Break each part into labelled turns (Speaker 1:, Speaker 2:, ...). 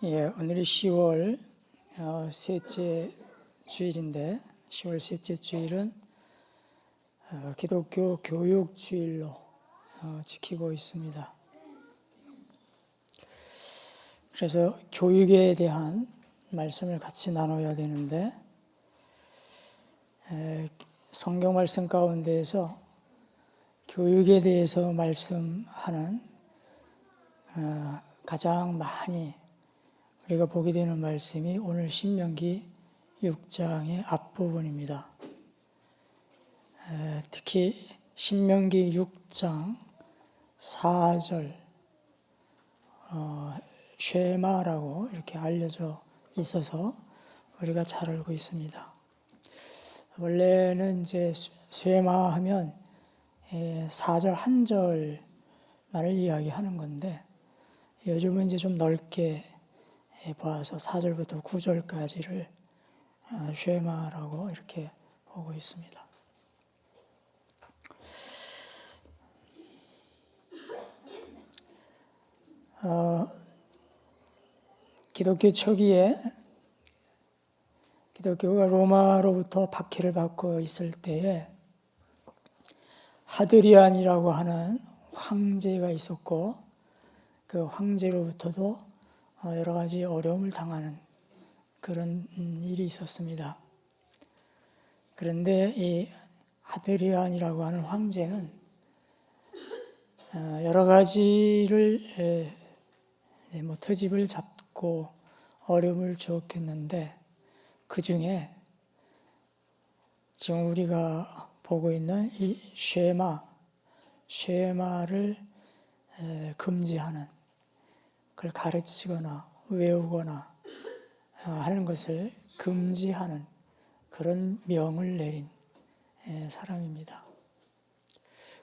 Speaker 1: 오늘이 10월 셋째 주일인데 10월 셋째 주일은 기독교 교육주일로 지키고 있습니다. 그래서 교육에 대한 말씀을 같이 나눠야 되는데 성경 말씀 가운데에서 교육에 대해서 말씀하는 가장 많이 우리가 보게 되는 말씀이 오늘 신명기 6장의 앞부분입니다. 특히 신명기 6장 4절 쉐마라고 이렇게 알려져 있어서 우리가 잘 알고 있습니다. 원래는 이제 쉐마 하면 4절 한 절만을 이야기하는 건데 요즘은 이제 좀 넓게 봐서 4절부터 9절까지를 쉐마라고 이렇게 보고 있습니다. 기독교 초기에 기독교가 로마로부터 박해를 받고 있을 때에 하드리안이라고 하는 황제가 있었고 그 황제로부터도 여러 가지 어려움을 당하는 그런 일이 있었습니다. 그런데 이 하드리안이라고 하는 황제는 여러 가지를 트집을 잡고 어려움을 주었겠는데 그 중에 지금 우리가 보고 있는 이 쉐마를 금지하는, 그걸 가르치거나 외우거나 하는 것을 금지하는 그런 명을 내린 사람입니다.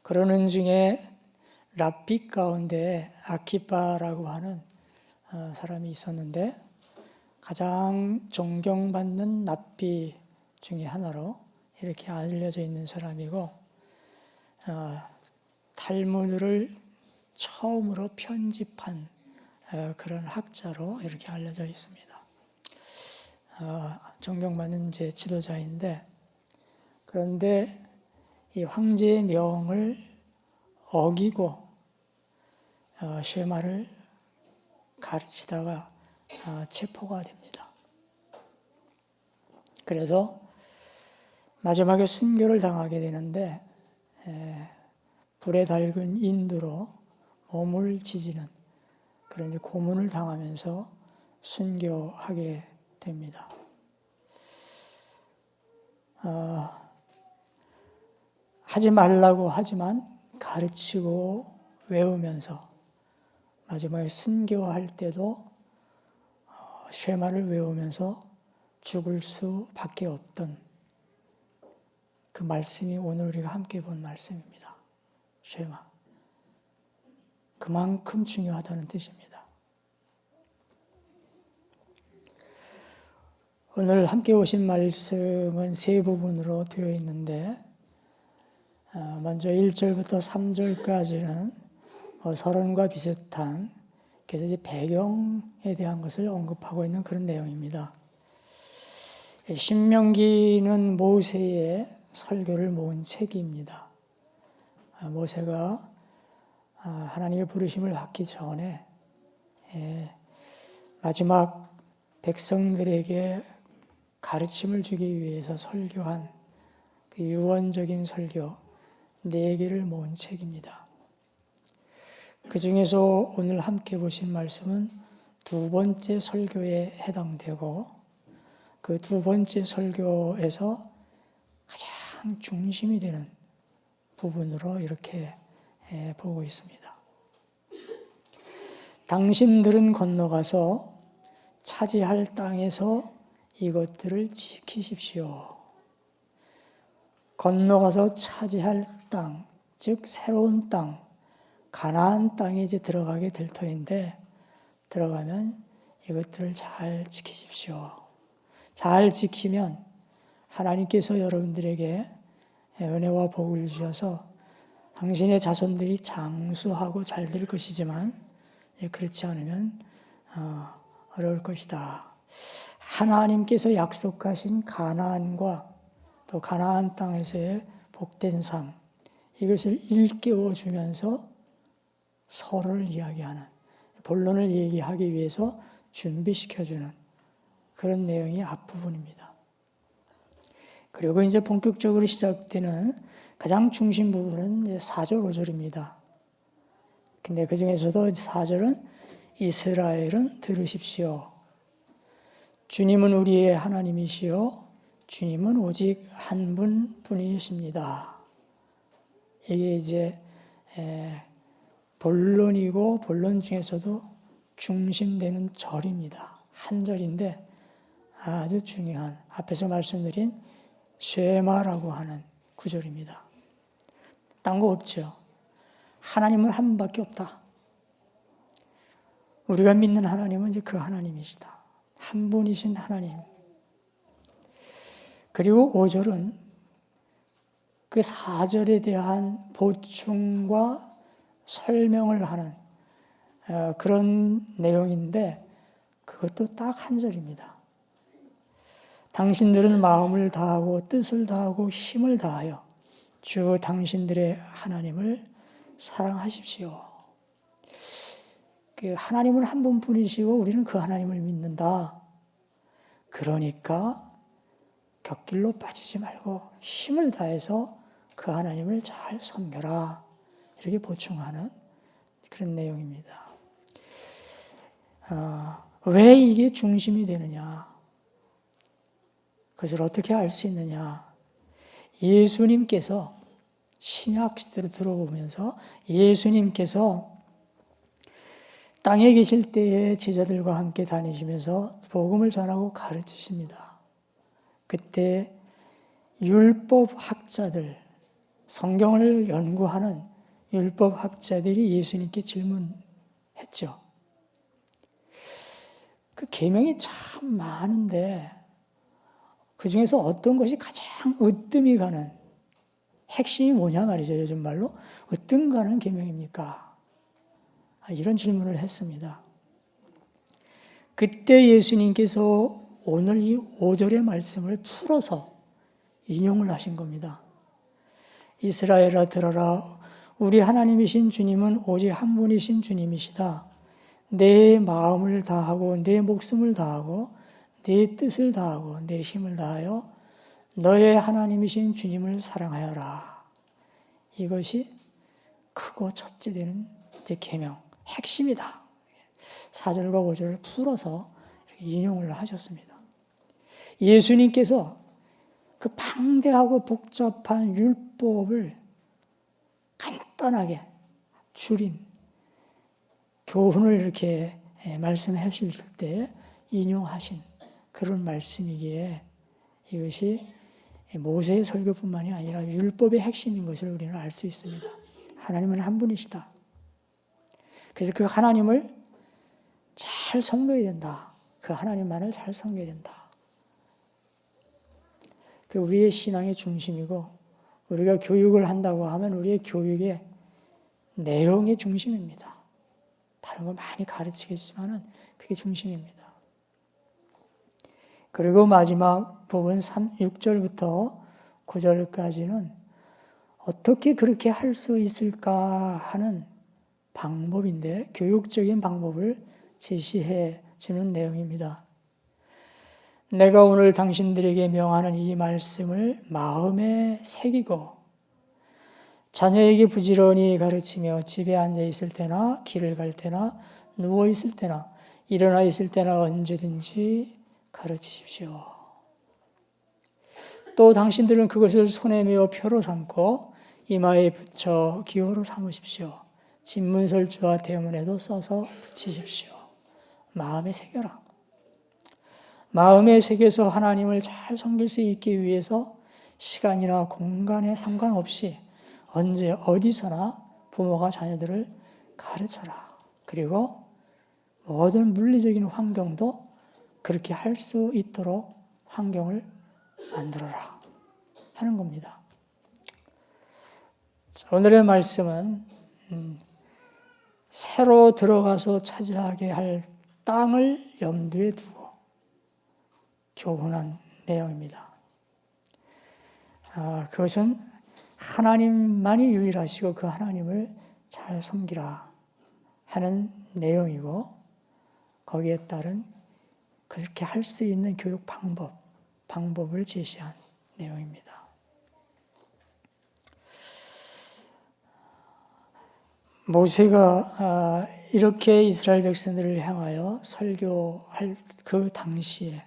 Speaker 1: 그러는 중에 랍비 가운데 아키파라고 하는 사람이 있었는데 가장 존경받는 랍비 중에 하나로 이렇게 알려져 있는 사람이고 탈무드를 처음으로 편집한 그런 학자로 이렇게 알려져 있습니다. 존경받는 제 지도자인데 그런데 이 황제의 명을 어기고 쉐마를 가르치다가 체포가 됩니다. 그래서 마지막에 순교를 당하게 되는데 불에 달군 인두로 몸을 지지는 그런 고문을 당하면서 순교하게 됩니다. 하지 말라고 하지만 가르치고 외우면서 마지막에 순교할 때도 쉐마를 외우면서 죽을 수밖에 없던 그 말씀이 오늘 우리가 함께 본 말씀입니다. 쉐마. 그만큼 중요하다는 뜻입니다. 오늘 함께 오신 말씀은 세 부분으로 되어 있는데 먼저 1절부터 3절까지는 서론과 비슷한 그래서 이제 배경에 대한 것을 언급하고 있는 그런 내용입니다. 신명기는 모세의 설교를 모은 책입니다. 모세가 하나님의 부르심을 받기 전에 마지막 백성들에게 가르침을 주기 위해서 설교한 그 유언적인 설교 4개를 모은 책입니다. 그 중에서 오늘 함께 보신 말씀은 두 번째 설교에 해당되고 그 두 번째 설교에서 가장 중심이 되는 부분으로 이렇게 보고 있습니다. 당신들은 건너가서 차지할 땅에서 이것들을 지키십시오. 건너가서 차지할 땅, 즉 새로운 땅, 가나안 땅에 이제 들어가게 될 터인데 들어가면 이것들을 잘 지키십시오. 잘 지키면 하나님께서 여러분들에게 은혜와 복을 주셔서 당신의 자손들이 장수하고 잘 될 것이지만 그렇지 않으면 어려울 것이다. 하나님께서 약속하신 가나안과 또 가나안 땅에서의 복된 삶, 이것을 일깨워 주면서 서로를 이야기하는, 본론을 얘기하기 위해서 준비시켜주는 그런 내용이 앞부분입니다. 그리고 이제 본격적으로 시작되는 가장 중심 부분은 이제 4절, 5절입니다. 근데 그 중에서도 4절은 이스라엘은 들으십시오. 주님은 우리의 하나님이시요. 주님은 오직 한 분뿐이십니다. 이게 이제 본론이고 본론 중에서도 중심되는 절입니다. 한 절인데 아주 중요한, 앞에서 말씀드린 쉐마라고 하는 구절입니다. 딴 거 없죠. 하나님은 한 분밖에 없다. 우리가 믿는 하나님은 이제 그 하나님이시다. 한 분이신 하나님. 그리고 5절은 그 4절에 대한 보충과 설명을 하는 그런 내용인데 그것도 딱 한 절입니다. 당신들은 마음을 다하고 뜻을 다하고 힘을 다하여 주 당신들의 하나님을 사랑하십시오. 그 하나님은 한 분뿐이시고 우리는 그 하나님을 믿는다. 그러니까 곁길로 빠지지 말고 힘을 다해서 그 하나님을 잘 섬겨라. 이렇게 보충하는 그런 내용입니다. 왜 이게 중심이 되느냐? 그것을 어떻게 알 수 있느냐? 예수님께서 신약 시대로 들어보면서 예수님께서 땅에 계실 때에 제자들과 함께 다니시면서 복음을 전하고 가르치십니다. 그때 율법학자들, 성경을 연구하는 율법학자들이 예수님께 질문했죠. 그 계명이 참 많은데 그 중에서 어떤 것이 가장 으뜸이 가는, 핵심이 뭐냐 말이죠. 요즘 말로 으뜸 가는 계명입니까? 이런 질문을 했습니다. 그때 예수님께서 오늘 이 5절의 말씀을 풀어서 인용을 하신 겁니다. 이스라엘아 들어라. 우리 하나님이신 주님은 오직 한 분이신 주님이시다. 내 마음을 다하고 내 목숨을 다하고 내 뜻을 다하고 내 힘을 다하여 너의 하나님이신 주님을 사랑하여라. 이것이 크고 첫째 되는 계명, 핵심이다. 4절과 5절을 풀어서 인용을 하셨습니다. 예수님께서 그 방대하고 복잡한 율법을 간단하게 줄인 교훈을 이렇게 말씀하실 때 인용하신 그런 말씀이기에 이것이 모세의 설교뿐만이 아니라 율법의 핵심인 것을 우리는 알 수 있습니다. 하나님은 한 분이시다. 그래서 그 하나님을 잘 섬겨야 된다. 그 하나님만을 잘 섬겨야 된다. 그 우리의 신앙의 중심이고 우리가 교육을 한다고 하면 우리의 교육의 내용의 중심입니다. 다른 거 많이 가르치겠지만은 그게 중심입니다. 그리고 마지막 부분 6절부터 9절까지는 어떻게 그렇게 할 수 있을까 하는 방법인데 교육적인 방법을 제시해 주는 내용입니다. 내가 오늘 당신들에게 명하는 이 말씀을 마음에 새기고 자녀에게 부지런히 가르치며 집에 앉아 있을 때나 길을 갈 때나 누워 있을 때나 일어나 있을 때나 언제든지 가르치십시오. 또 당신들은 그것을 손에 메어 표로 삼고 이마에 붙여 기호로 삼으십시오. 진문설주와 대문에도 써서 붙이십시오. 마음에 새겨라. 마음에 새겨서 하나님을 잘 섬길 수 있기 위해서 시간이나 공간에 상관없이 언제 어디서나 부모가 자녀들을 가르쳐라. 그리고 모든 물리적인 환경도 그렇게 할 수 있도록 환경을 만들어라 하는 겁니다. 오늘의 말씀은 새로 들어가서 차지하게 할 땅을 염두에 두고 교훈한 내용입니다. 그것은 하나님만이 유일하시고 그 하나님을 잘 섬기라 하는 내용이고, 거기에 따른 그렇게 할 수 있는 교육 방법을 제시한 내용입니다. 모세가 이렇게 이스라엘 백성들을 향하여 설교할 그 당시의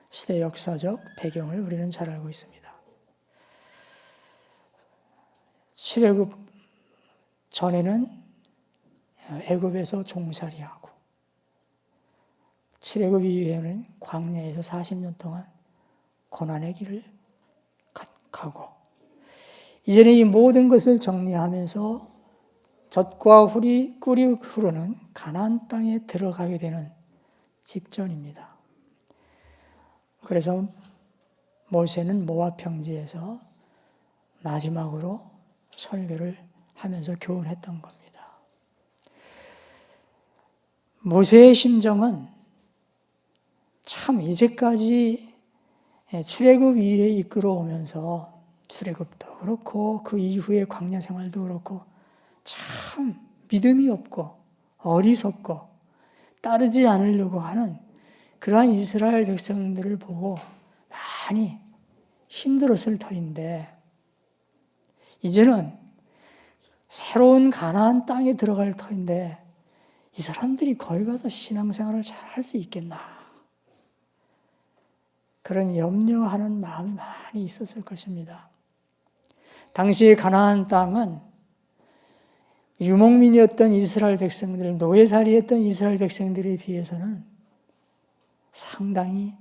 Speaker 1: 시대 역사적 배경을 우리는 잘 알고 있습니다. 출애굽 전에는 애굽에서 종살이하고, 출애굽 이후에는 광야에서 40년 동안 고난의 길을 가고, 이제는 이 모든 것을 정리하면서 젖과 꿀이 흐르는 가나안 땅에 들어가게 되는 직전입니다. 그래서 모세는 모압 평지에서 마지막으로 설교를 하면서 교훈했던 겁니다. 모세의 심정은 참 이제까지 출애굽 이후에 이끌어오면서, 출애굽도 그렇고 그 이후의 광야 생활도 그렇고 참 믿음이 없고 어리석고 따르지 않으려고 하는 그러한 이스라엘 백성들을 보고 많이 힘들었을 터인데, 이제는 새로운 가나안 땅에 들어갈 터인데 이 사람들이 거기 가서 신앙생활을 잘 할 수 있겠나, 그런 염려하는 마음이 많이 있었을 것입니다. 당시 가나안 땅은 유목민이었던 이스라엘 백성들, 노예살이했던 이스라엘 백성들에 비해서는 상당히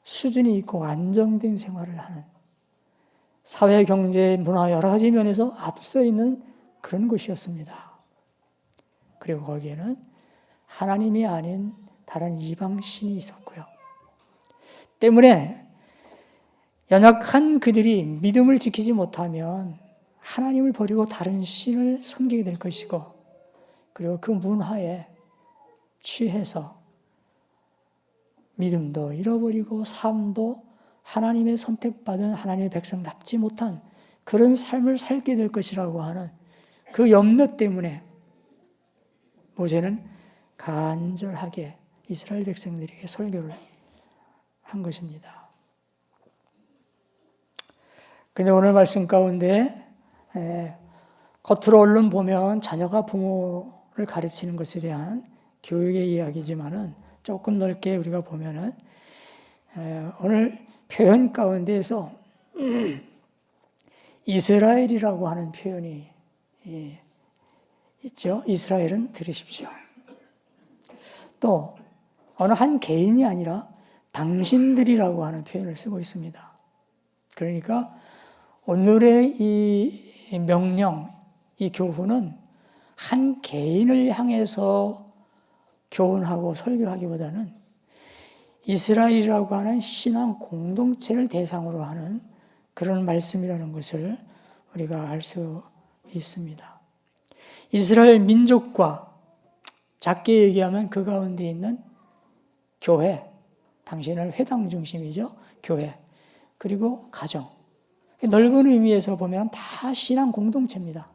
Speaker 1: 수준이 있고 안정된 생활을 하는, 사회, 경제, 문화 여러 가지 면에서 앞서 있는 그런 곳이었습니다. 그리고 거기에는 하나님이 아닌 다른 이방 신이 있었고요. 때문에 연약한 그들이 믿음을 지키지 못하면 하나님을 버리고 다른 신을 섬기게 될 것이고, 그리고 그 문화에 취해서 믿음도 잃어버리고 삶도 하나님의 선택받은 하나님의 백성답지 못한 그런 삶을 살게 될 것이라고 하는 그 염려 때문에 모세는 간절하게 이스라엘 백성들에게 설교를 한 것입니다. 그런데 오늘 말씀 가운데 겉으로 얼른 보면 자녀가 부모를 가르치는 것에 대한 교육의 이야기지만은 조금 넓게 우리가 보면은 오늘 표현 가운데에서 이스라엘이라고 하는 표현이 있죠. 이스라엘은 들으십시오. 또 어느 한 개인이 아니라 당신들이라고 하는 표현을 쓰고 있습니다. 그러니까 오늘의 이 명령, 이 교훈은 한 개인을 향해서 교훈하고 설교하기보다는 이스라엘이라고 하는 신앙 공동체를 대상으로 하는 그런 말씀이라는 것을 우리가 알 수 있습니다. 이스라엘 민족과 작게 얘기하면 그 가운데 있는 교회, 당신은 회당 중심이죠. 교회, 그리고 가정. 넓은 의미에서 보면 다 신앙 공동체입니다.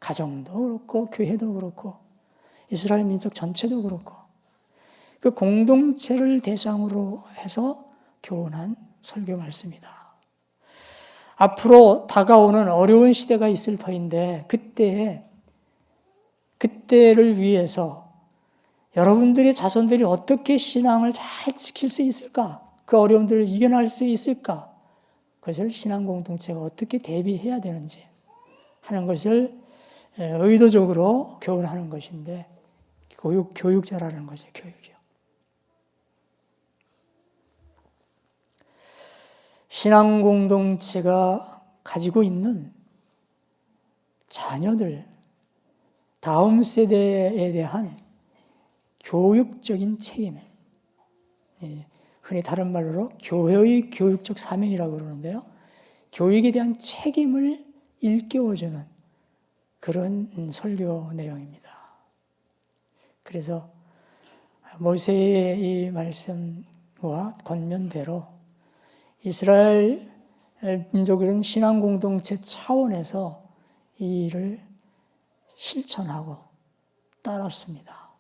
Speaker 1: 가정도 그렇고 교회도 그렇고 이스라엘 민족 전체도 그렇고 그 공동체를 대상으로 해서 교훈한 설교 말씀이다. 앞으로 다가오는 어려운 시대가 있을 터인데 그때를 위해서 여러분들의 자손들이 어떻게 신앙을 잘 지킬 수 있을까? 그 어려움들을 이겨낼 수 있을까? 그것을 신앙 공동체가 어떻게 대비해야 되는지 하는 것을 의도적으로 교훈하는 것인데, 교육자라는 것이 교육이요. 신앙 공동체가 가지고 있는 자녀들, 다음 세대에 대한 교육적인 책임, 흔히 다른 말로 교회의 교육적 사명이라고 그러는데요. 교육에 대한 책임을 일깨워주는 그런 설교 내용입니다. 그래서 모세의 이 말씀과 권면대로 이스라엘 민족은 신앙 공동체 차원에서 이 일을 실천하고 따랐습니다.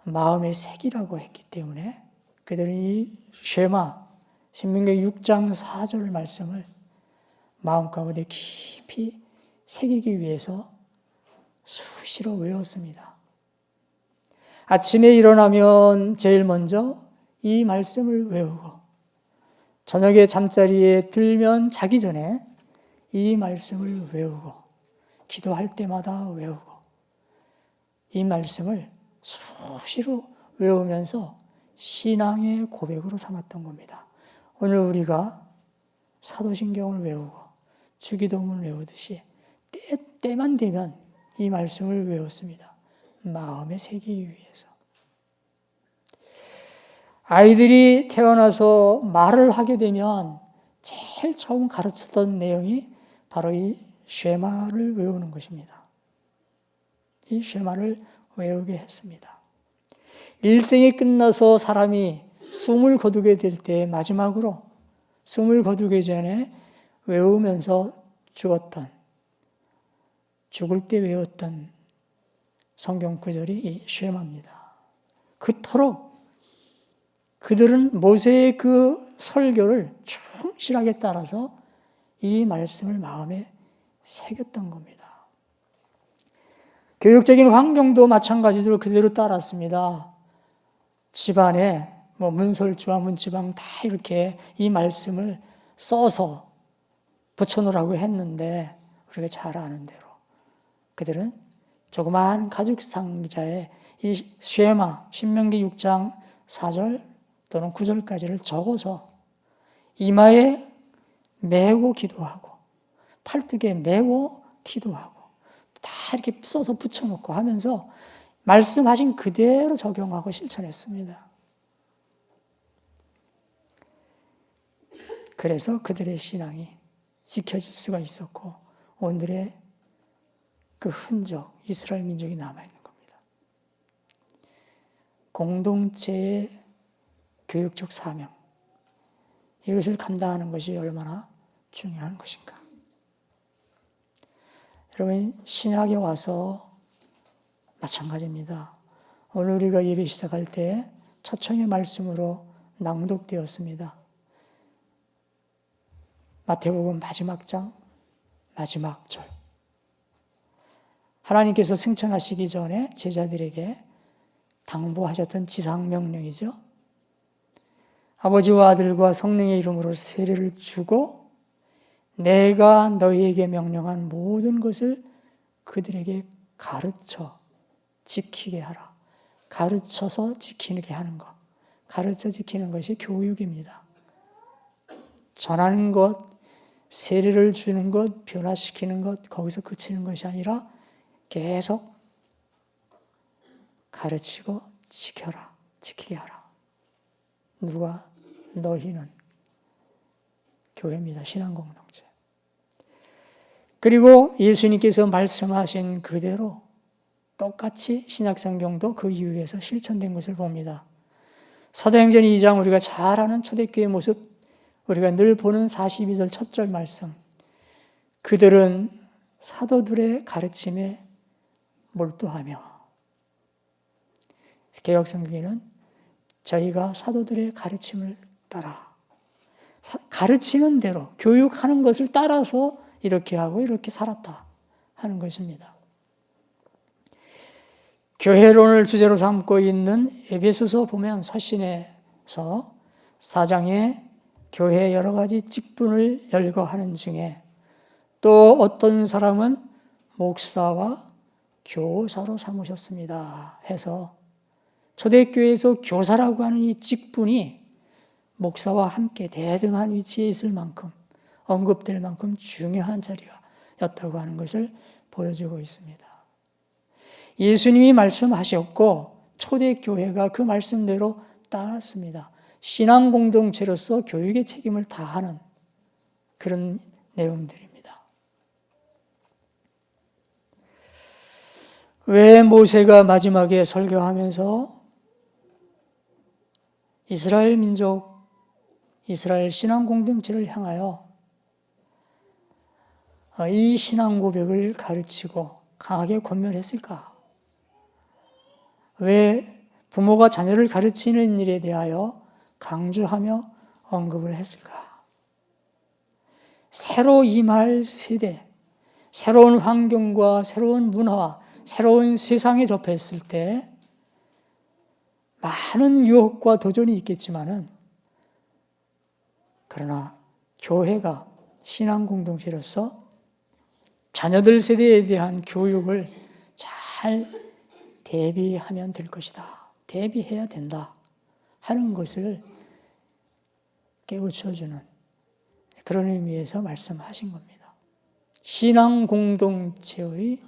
Speaker 1: 마음의 색이라고 했기 때문에 그들은 이 쉐마, 신명기 6장 4절 말씀을 마음 가운데 깊이 새기기 위해서 수시로 외웠습니다. 아침에 일어나면 제일 먼저 이 말씀을 외우고 저녁에 잠자리에 들면 자기 전에 이 말씀을 외우고 기도할 때마다 외우고 이 말씀을 수시로 외우면서 신앙의 고백으로 삼았던 겁니다. 오늘 우리가 사도신경을 외우고 주기도문을 외우듯이 때만 되면 이 말씀을 외웠습니다. 마음에 새기기 위해서. 아이들이 태어나서 말을 하게 되면 제일 처음 가르쳤던 내용이 바로 이 쉐마를 외우는 것입니다. 이 쉐마를 외우게 했습니다. 일생이 끝나서 사람이 숨을 거두게 될 때 마지막으로 숨을 거두기 전에 외우면서 죽을 때 외웠던 성경 구절이 이 쉐마입니다. 그토록 그들은 모세의 그 설교를 충실하게 따라서 이 말씀을 마음에 새겼던 겁니다. 교육적인 환경도 마찬가지로 그대로 따랐습니다. 집안에 문설주와 문지방 다 이렇게 이 말씀을 써서 붙여놓으라고 했는데 우리가 잘 아는 대로 그들은 조그마한 가죽 상자에 이 쉐마, 신명기 6장 4절 또는 9절까지를 적어서 이마에 메고 기도하고 팔뚝에 메고 기도하고 다 이렇게 써서 붙여놓고 하면서 말씀하신 그대로 적용하고 실천했습니다. 그래서 그들의 신앙이 지켜질 수가 있었고 오늘의 그 흔적, 이스라엘 민족이 남아있는 겁니다. 공동체의 교육적 사명, 이것을 감당하는 것이 얼마나 중요한 것인가. 여러분, 신약에 와서 마찬가지입니다. 오늘 우리가 예배 시작할 때 초청의 말씀으로 낭독되었습니다. 마태복음 마지막 장, 마지막 절. 하나님께서 승천하시기 전에 제자들에게 당부하셨던 지상명령이죠. 아버지와 아들과 성령의 이름으로 세례를 주고 내가 너희에게 명령한 모든 것을 그들에게 가르쳐 지키게 하라. 가르쳐서 지키게 하는 것. 가르쳐 지키는 것이 교육입니다. 전하는 것, 세례를 주는 것, 변화시키는 것, 거기서 그치는 것이 아니라 계속 가르치고 지켜라, 지키게 하라. 누가? 너희는 교회입니다. 신앙공동체. 그리고 예수님께서 말씀하신 그대로 똑같이 신약성경도 그 이후에서 실천된 것을 봅니다. 사도행전 2장 우리가 잘 아는 초대교회의 모습, 우리가 늘 보는 42절 첫절 말씀. 그들은 사도들의 가르침에 몰두하며 개역성경에는 저희가 사도들의 가르침을 따라 가르치는 대로 교육하는 것을 따라서 이렇게 하고 이렇게 살았다 하는 것입니다. 교회론을 주제로 삼고 있는 에베소서 보면 서신에서 4장에 교회의 여러 가지 직분을 열거하는 중에 또 어떤 사람은 목사와 교사로 삼으셨습니다 해서 초대교회에서 교사라고 하는 이 직분이 목사와 함께 대등한 위치에 있을 만큼 언급될 만큼 중요한 자리였다고 하는 것을 보여주고 있습니다. 예수님이 말씀하셨고 초대교회가 그 말씀대로 따랐습니다. 신앙 공동체로서 교육의 책임을 다하는 그런 내용들입니다. 왜 모세가 마지막에 설교하면서 이스라엘 민족, 이스라엘 신앙 공동체를 향하여 이 신앙 고백을 가르치고 강하게 권면했을까? 왜 부모가 자녀를 가르치는 일에 대하여 강조하며 언급을 했을까? 새로 임할 세대, 새로운 환경과 새로운 문화, 새로운 세상에 접했을 때 많은 유혹과 도전이 있겠지만은, 그러나 교회가 신앙 공동체로서 자녀들 세대에 대한 교육을 잘 대비하면 될 것이다. 대비해야 된다 하는 것을 깨우쳐주는 그런 의미에서 말씀하신 겁니다. 신앙 공동체의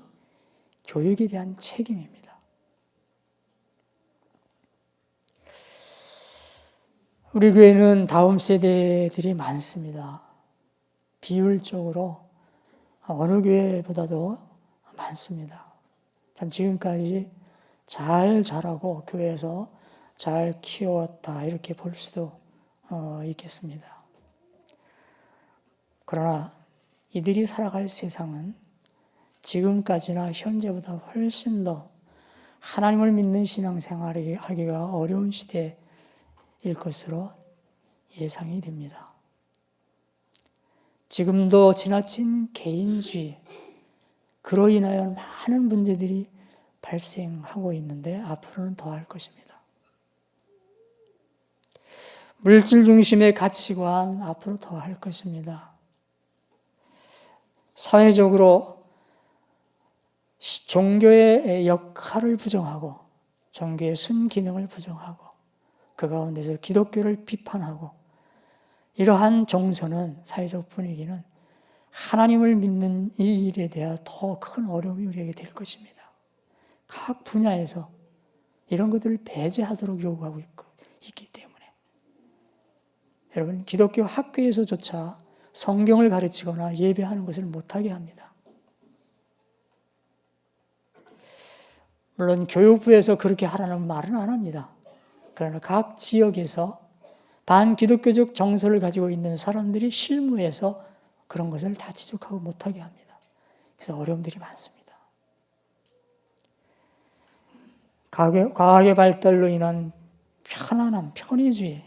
Speaker 1: 교육에 대한 책임입니다. 우리 교회는 다음 세대들이 많습니다. 비율적으로 어느 교회보다도 많습니다. 참 지금까지 잘 자라고 교회에서 잘 키웠다 이렇게 볼 수도 있겠습니다. 그러나 이들이 살아갈 세상은 지금까지나 현재보다 훨씬 더 하나님을 믿는 신앙생활을 하기가 어려운 시대일 것으로 예상이 됩니다. 지금도 지나친 개인주의, 그로 인하여 많은 문제들이 발생하고 있는데 앞으로는 더할 것입니다. 물질 중심의 가치관 앞으로 더할 것입니다. 사회적으로 종교의 역할을 부정하고 종교의 순기능을 부정하고 그 가운데서 기독교를 비판하고 이러한 정서는, 사회적 분위기는 하나님을 믿는 이 일에 대한 더 큰 어려움이 우리에게 될 것입니다. 각 분야에서 이런 것들을 배제하도록 요구하고 있기 때문에 여러분, 기독교 학교에서조차 성경을 가르치거나 예배하는 것을 못하게 합니다. 물론 교육부에서 그렇게 하라는 말은 안 합니다. 그러나 각 지역에서 반기독교적 정서를 가지고 있는 사람들이 실무에서 그런 것을 다 지적하고 못하게 합니다. 그래서 어려움들이 많습니다. 과학의 발달로 인한 편안함, 편의주의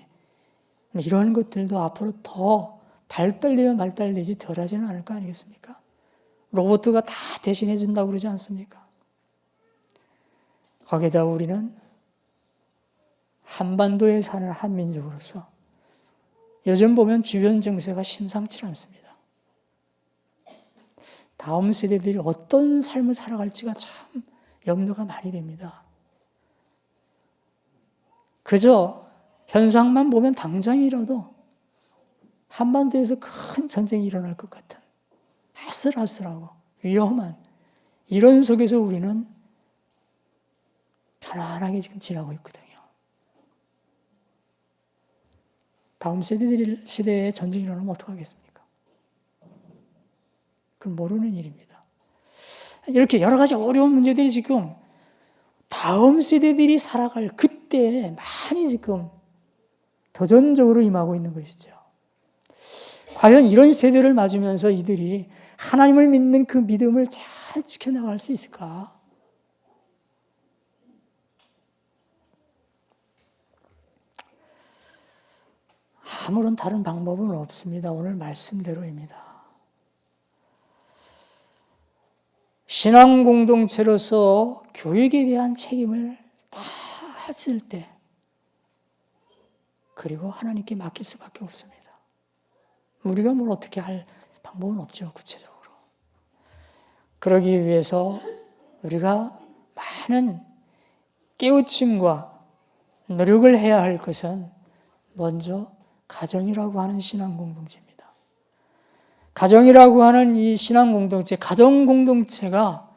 Speaker 1: 이런 것들도 앞으로 더 발달되면 발달되지 덜하지는 않을 거 아니겠습니까? 로봇가 다 대신해 준다고 그러지 않습니까? 거기다 우리는 한반도에 사는 한민족으로서 요즘 보면 주변 정세가 심상치 않습니다. 다음 세대들이 어떤 삶을 살아갈지가 참 염려가 많이 됩니다. 그저 현상만 보면 당장이라도 한반도에서 큰 전쟁이 일어날 것 같은 아슬아슬하고 위험한 이런 속에서 우리는 편안하게 지금 지나고 있거든요. 다음 시대에 전쟁이 일어나면 어떡하겠습니까? 그건 모르는 일입니다. 이렇게 여러 가지 어려운 문제들이 지금 다음 세대들이 살아갈 그때에 많이 지금 도전적으로 임하고 있는 것이죠. 과연 이런 세대를 맞으면서 이들이 하나님을 믿는 그 믿음을 잘 지켜나갈 수 있을까? 아무런 다른 방법은 없습니다. 오늘 말씀대로입니다. 신앙 공동체로서 교육에 대한 책임을 다 했을 때, 그리고 하나님께 맡길 수밖에 없습니다. 우리가 뭘 어떻게 할 방법은 없죠, 구체적으로. 그러기 위해서 우리가 많은 깨우침과 노력을 해야 할 것은 먼저 가정이라고 하는 신앙 공동체입니다. 가정이라고 하는 이 신앙 공동체, 가정 공동체가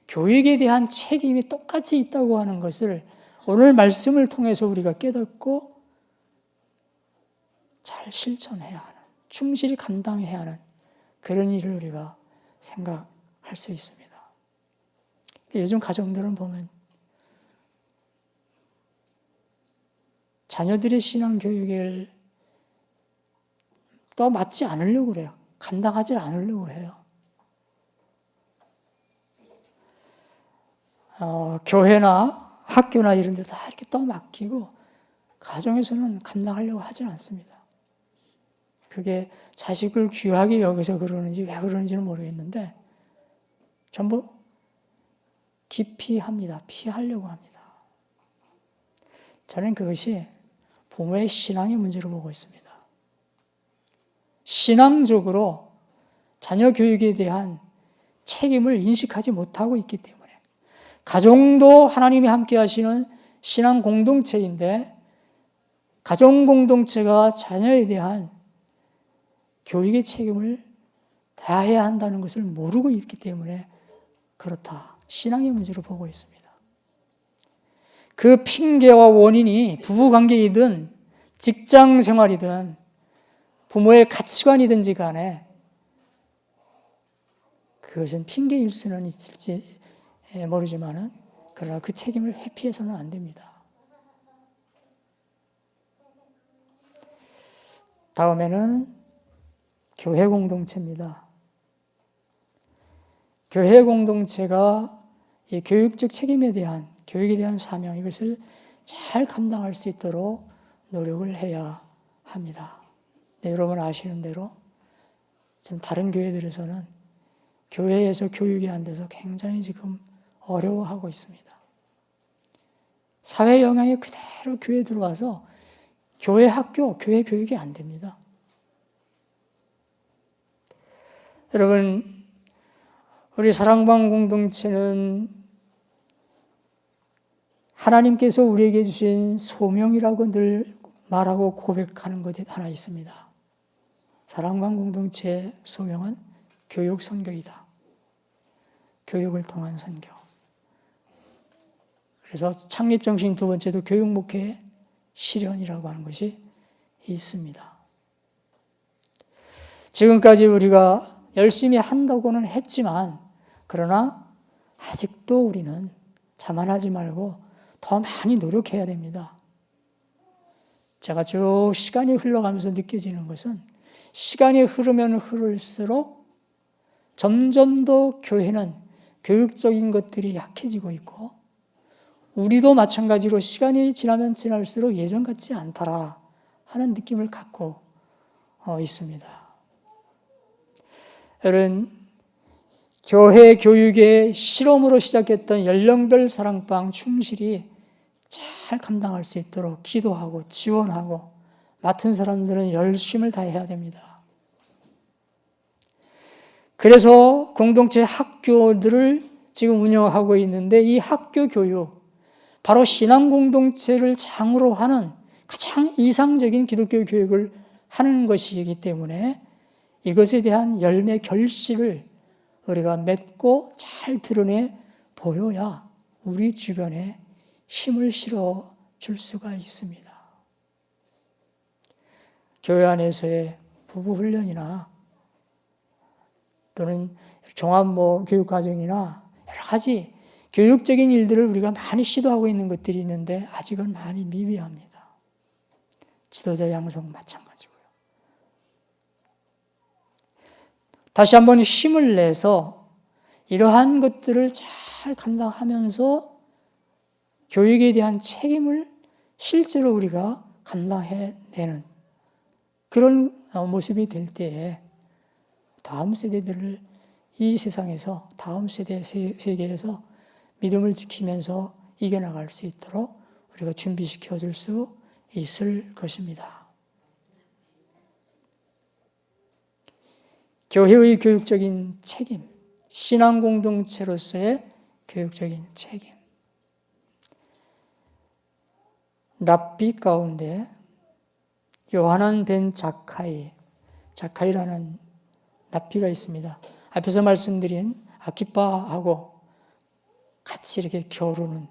Speaker 1: 교육에 대한 책임이 똑같이 있다고 하는 것을 오늘 말씀을 통해서 우리가 깨닫고 잘 실천해야 하는, 충실히 감당해야 하는 그런 일을 우리가 생각할 수 있습니다. 요즘 가정들은 보면 자녀들의 신앙 교육을 또 맞지 않으려고 그래요. 감당하지 않으려고 해요. 교회나 학교나 이런 데 다 이렇게 떠맡기고 가정에서는 감당하려고 하지 않습니다. 그게 자식을 귀하게 여기서 그러는지 왜 그러는지는 모르겠는데 전부 기피합니다. 피하려고 합니다. 저는 그것이 부모의 신앙의 문제로 보고 있습니다. 신앙적으로 자녀 교육에 대한 책임을 인식하지 못하고 있기 때문에 가정도 하나님이 함께 하시는 신앙 공동체인데 가정 공동체가 자녀에 대한 교육의 책임을 다해야 한다는 것을 모르고 있기 때문에 그렇다. 신앙의 문제로 보고 있습니다. 그 핑계와 원인이 부부관계이든 직장 생활이든 부모의 가치관이든지 간에 그것은 핑계일 수는 있을지 모르지만은 그러나 그 책임을 회피해서는 안 됩니다. 다음에는 교회 공동체입니다. 교회 공동체가 이 교육적 책임에 대한, 교육에 대한 사명, 이것을 잘 감당할 수 있도록 노력을 해야 합니다. 네, 여러분 아시는 대로 지금 다른 교회들에서는 교회에서 교육이 안 돼서 굉장히 지금 어려워하고 있습니다. 사회 영향이 그대로 교회에 들어와서 교회 학교, 교회 교육이 안 됩니다. 여러분, 우리 사랑방 공동체는 하나님께서 우리에게 주신 소명이라고 늘 말하고 고백하는 것이 하나 있습니다. 사랑방 공동체의 소명은 교육 선교이다. 교육을 통한 선교. 그래서 창립 정신 두 번째도 교육 목회 실현이라고 하는 것이 있습니다. 지금까지 우리가 열심히 한다고는 했지만 그러나 아직도 우리는 자만하지 말고 더 많이 노력해야 됩니다. 제가 쭉 시간이 흘러가면서 느껴지는 것은 시간이 흐르면 흐를수록 점점 더 교회는 교육적인 것들이 약해지고 있고 우리도 마찬가지로 시간이 지나면 지날수록 예전 같지 않더라 하는 느낌을 갖고 있습니다. 여러분, 교회 교육의 실험으로 시작했던 연령별 사랑방 충실히 잘 감당할 수 있도록 기도하고 지원하고 맡은 사람들은 열심을 다해야 됩니다. 그래서 공동체 학교들을 지금 운영하고 있는데 이 학교 교육, 바로 신앙 공동체를 장으로 하는 가장 이상적인 기독교 교육을 하는 것이기 때문에 이것에 대한 열매 결실을 우리가 맺고 잘 드러내 보여야 우리 주변에 힘을 실어 줄 수가 있습니다. 교회 안에서의 부부 훈련이나 또는 종합 교육과정이나 여러 가지 교육적인 일들을 우리가 많이 시도하고 있는 것들이 있는데 아직은 많이 미비합니다. 지도자 양성 마찬가지고요. 다시 한번 힘을 내서 이러한 것들을 잘 감당하면서 교육에 대한 책임을 실제로 우리가 감당해내는 그런 모습이 될 때에 다음 세대들을 이 세상에서 다음 세계에서 믿음을 지키면서 이겨나갈 수 있도록 우리가 준비시켜 줄 수 있을 것입니다. 교회의 교육적인 책임, 신앙 공동체로서의 교육적인 책임. 랍비 가운데 요하난 벤 자카이라는 랍비가 있습니다. 앞에서 말씀드린 아키파하고 같이 이렇게 겨루는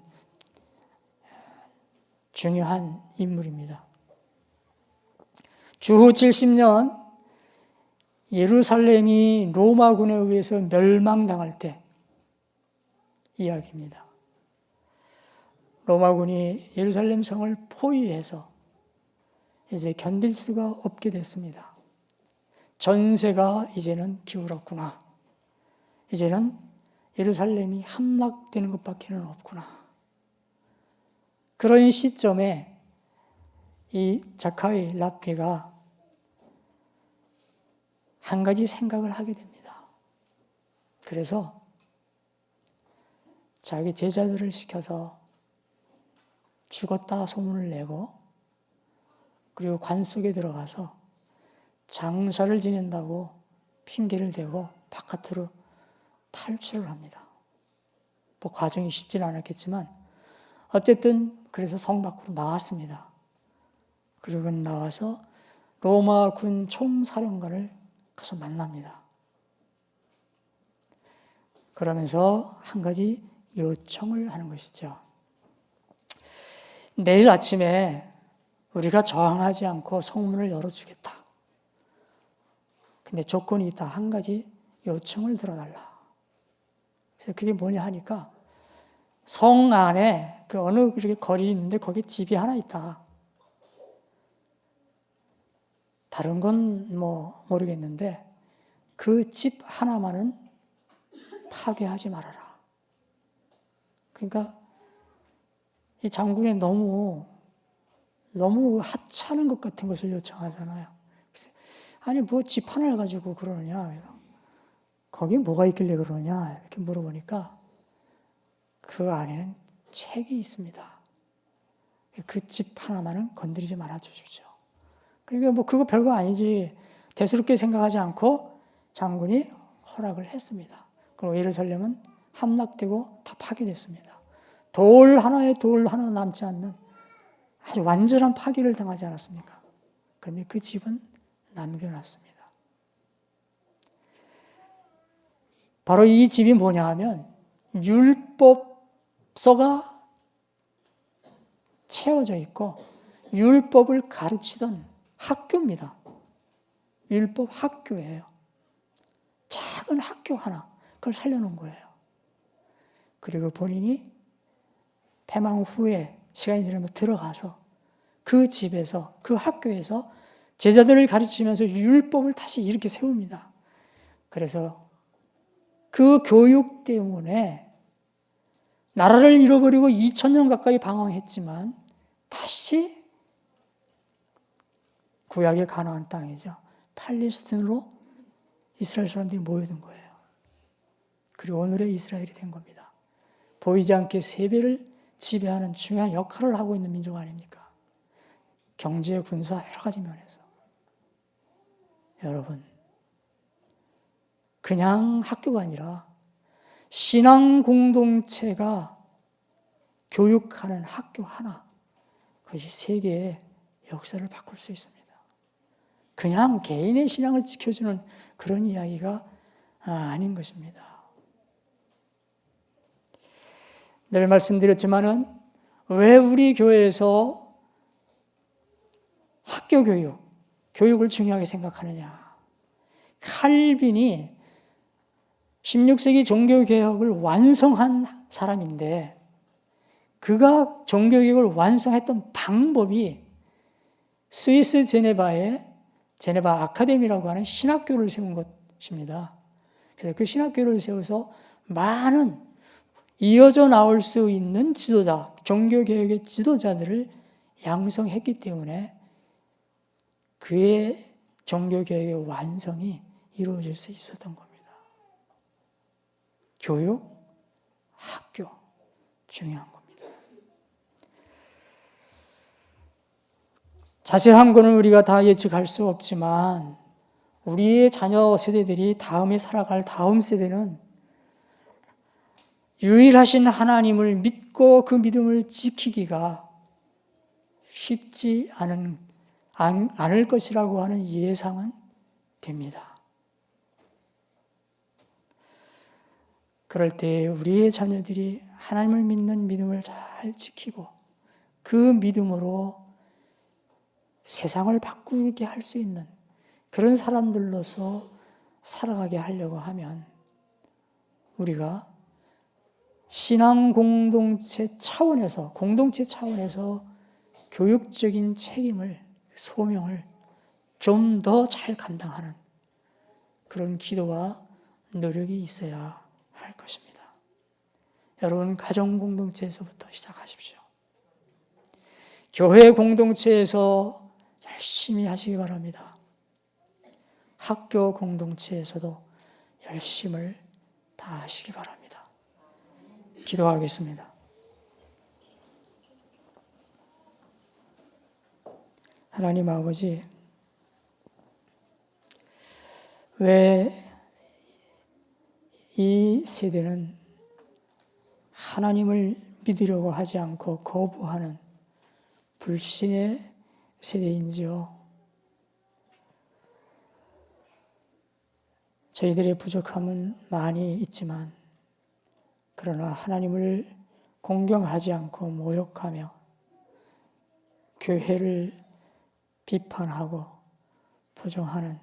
Speaker 1: 중요한 인물입니다. 주후 70년 예루살렘이 로마군에 의해서 멸망당할 때 이야기입니다. 로마군이 예루살렘 성을 포위해서 이제 견딜 수가 없게 됐습니다. 전세가 이제는 기울었구나. 이제는 예루살렘이 함락되는 것밖에는 없구나. 그런 시점에 이 자카의 랍비가 한 가지 생각을 하게 됩니다. 그래서 자기 제자들을 시켜서 죽었다 소문을 내고 그리고 관 속에 들어가서 장사를 지낸다고 핑계를 대고 바깥으로 탈출을 합니다. 뭐 과정이 쉽지는 않았겠지만 어쨌든 그래서 성 밖으로 나왔습니다. 그리고 나와서 로마 군 총사령관을 가서 만납니다. 그러면서 한 가지 요청을 하는 것이죠. 내일 아침에 우리가 저항하지 않고 성문을 열어주겠다. 근데 조건이 있다. 한 가지 요청을 들어달라. 그래서 그게 뭐냐 하니까 성 안에 그 어느 그렇게 거리 있는데 거기 집이 하나 있다. 다른 건 뭐 모르겠는데 그 집 하나만은 파괴하지 말아라. 그러니까 이 장군이 너무 하찮은 것 같은 것을 요청하잖아요. 아니 뭐 집 하나를 가지고 그러느냐. 거기 뭐가 있길래 그러냐 이렇게 물어보니까 그 안에는 책이 있습니다. 그 집 하나만은 건드리지 말아 주십시오. 그러니까 뭐 그거 별거 아니지 대수롭게 생각하지 않고 장군이 허락을 했습니다. 그리고 예루살렘은 함락되고 다 파괴됐습니다. 돌 하나 남지 않는 아주 완전한 파괴를 당하지 않았습니까? 그런데 그 집은 남겨놨습니다. 바로 이 집이 뭐냐 하면 율법서가 채워져 있고 율법을 가르치던 학교입니다. 율법 학교예요. 작은 학교 하나, 그걸 살려놓은 거예요. 그리고 본인이 패망 후에 시간이 지나면 들어가서 그 집에서, 그 학교에서 제자들을 가르치면서 율법을 다시 이렇게 세웁니다. 그래서 그 교육 때문에 나라를 잃어버리고 2000년 가까이 방황했지만 다시 구약의 가나안 땅이죠. 팔레스틴으로 이스라엘 사람들이 모여든 거예요. 그리고 오늘의 이스라엘이 된 겁니다. 보이지 않게 세계를 지배하는 중요한 역할을 하고 있는 민족 아닙니까? 경제, 군사 여러 가지 면에서. 여러분, 그냥 학교가 아니라 신앙 공동체가 교육하는 학교 하나, 그것이 세계의 역사를 바꿀 수 있습니다. 그냥 개인의 신앙을 지켜주는 그런 이야기가 아닌 것입니다. 늘 말씀드렸지만은 왜 우리 교회에서 학교 교육을 중요하게 생각하느냐. 칼빈이 16세기 종교개혁을 완성한 사람인데 그가 종교개혁을 완성했던 방법이 스위스 제네바에 제네바 아카데미라고 하는 신학교를 세운 것입니다. 그래서 그 신학교를 세워서 많은 이어져 나올 수 있는 지도자, 종교개혁의 지도자들을 양성했기 때문에 그의 종교개혁의 완성이 이루어질 수 있었던 겁니다. 교육, 학교, 중요한 겁니다. 자세한 거는 우리가 다 예측할 수 없지만 우리의 자녀 세대들이 다음에 살아갈 다음 세대는 유일하신 하나님을 믿고 그 믿음을 지키기가 쉽지 않을 것이라고 하는 예상은 됩니다. 그럴 때 우리의 자녀들이 하나님을 믿는 믿음을 잘 지키고 그 믿음으로 세상을 바꾸게 할 수 있는 그런 사람들로서 살아가게 하려고 하면 우리가 신앙 공동체 차원에서 교육적인 책임을 소명을 좀 더 잘 감당하는 그런 기도와 노력이 있어야 할 것입니다. 여러분, 가정 공동체에서부터 시작하십시오. 교회 공동체에서 열심히 하시기 바랍니다. 학교 공동체에서도 열심을 다하시기 바랍니다. 기도하겠습니다. 하나님 아버지, 왜 이 세대는 하나님을 믿으려고 하지 않고 거부하는 불신의 세대인지요? 저희들의 부족함은 많이 있지만 그러나 하나님을 공경하지 않고 모욕하며 교회를 비판하고 부정하는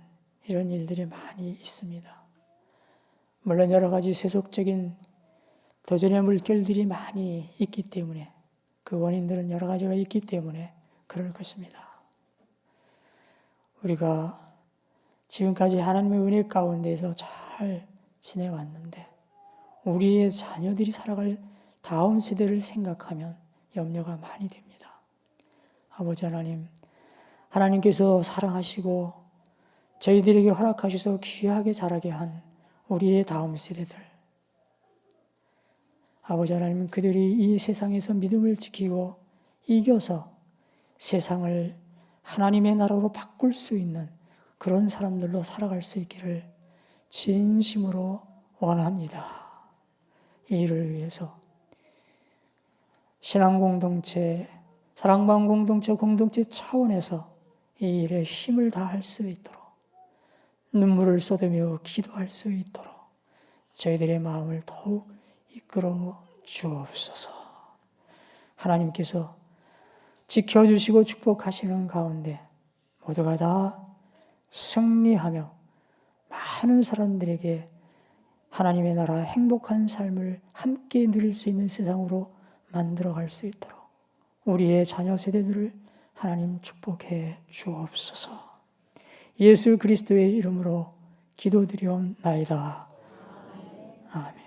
Speaker 1: 이런 일들이 많이 있습니다. 물론 여러 가지 세속적인 도전의 물결들이 많이 있기 때문에 그 원인들은 여러 가지가 있기 때문에 그럴 것입니다. 우리가 지금까지 하나님의 은혜 가운데서 잘 지내왔는데 우리의 자녀들이 살아갈 다음 세대를 생각하면 염려가 많이 됩니다. 아버지 하나님, 하나님께서 사랑하시고 저희들에게 허락하셔서 귀하게 자라게 한 우리의 다음 세대들, 아버지 하나님, 그들이 이 세상에서 믿음을 지키고 이겨서 세상을 하나님의 나라로 바꿀 수 있는 그런 사람들로 살아갈 수 있기를 진심으로 원합니다. 이 일을 위해서 신앙공동체, 사랑방 공동체 차원에서 이 일에 힘을 다할 수 있도록 눈물을 쏟으며 기도할 수 있도록 저희들의 마음을 더욱 이끌어 주옵소서. 하나님께서 지켜주시고 축복하시는 가운데 모두가 다 승리하며 많은 사람들에게 하나님의 나라 행복한 삶을 함께 누릴 수 있는 세상으로 만들어갈 수 있도록 우리의 자녀 세대들을 하나님 축복해 주옵소서. 예수 그리스도의 이름으로 기도드리옵나이다. 아멘.